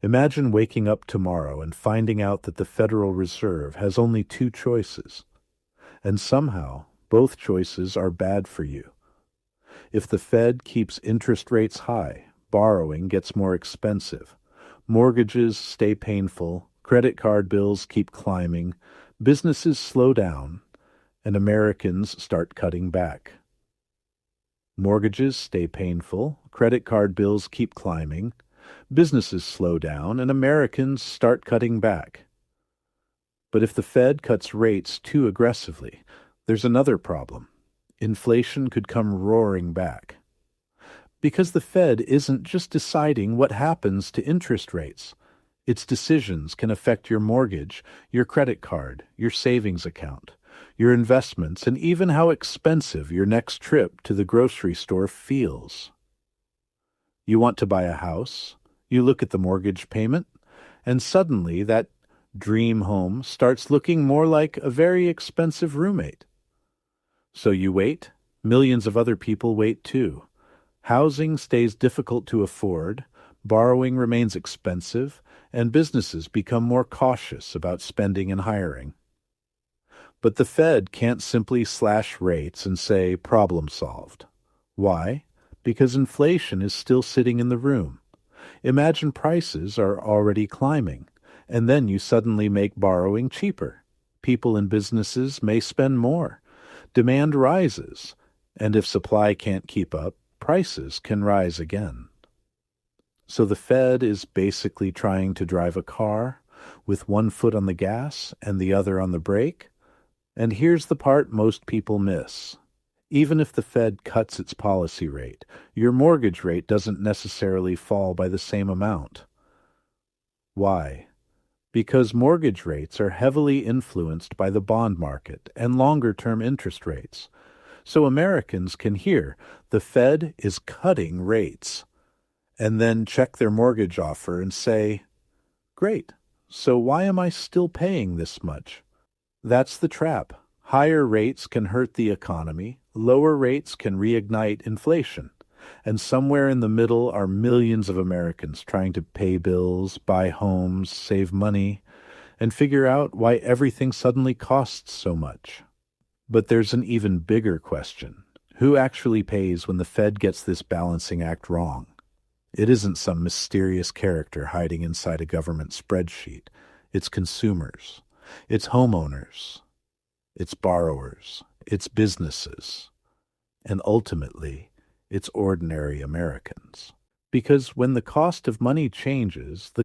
Imagine waking up tomorrow and finding out that the Federal Reserve has only two choices, and somehow both choices are bad for you. If the Fed keeps interest rates high, borrowing gets more expensive, mortgages stay painful, credit card bills keep climbing, businesses slow down, and Americans start cutting back. Mortgages stay painful, credit card bills keep climbing, businesses slow down, and Americans start cutting back. But if the Fed cuts rates too aggressively, there's another problem. Inflation could come roaring back. Because the Fed isn't just deciding what happens to interest rates. Its decisions can affect your mortgage, your credit card, your savings account, your investments, and even how expensive your next trip to the grocery store feels. You want to buy a house, you look at the mortgage payment, and suddenly that dream home starts looking more like a very expensive roommate. So you wait, millions of other people wait too. Housing stays difficult to afford, borrowing remains expensive, and businesses become more cautious about spending and hiring. But the Fed can't simply slash rates and say, problem solved. Why? Because inflation is still sitting in the room. Imagine prices are already climbing, and then you suddenly make borrowing cheaper. People and businesses may spend more. Demand rises, and if supply can't keep up, prices can rise again. So the Fed is basically trying to drive a car with one foot on the gas and the other on the brake. And here's the part most people miss. Even if the Fed cuts its policy rate, your mortgage rate doesn't necessarily fall by the same amount. Why? Because mortgage rates are heavily influenced by the bond market and longer-term interest rates. So Americans can hear the Fed is cutting rates, and then check their mortgage offer and say, great, so why am I still paying this much? That's the trap. Higher rates can hurt the economy, lower rates can reignite inflation, and somewhere in the middle are millions of Americans trying to pay bills, buy homes, save money, and figure out why everything suddenly costs so much. But there's an even bigger question. Who actually pays when the Fed gets this balancing act wrong? It isn't some mysterious character hiding inside a government spreadsheet. It's consumers. It's homeowners. It's borrowers. It's businesses. And ultimately, it's ordinary Americans. Because when the cost of money changes, the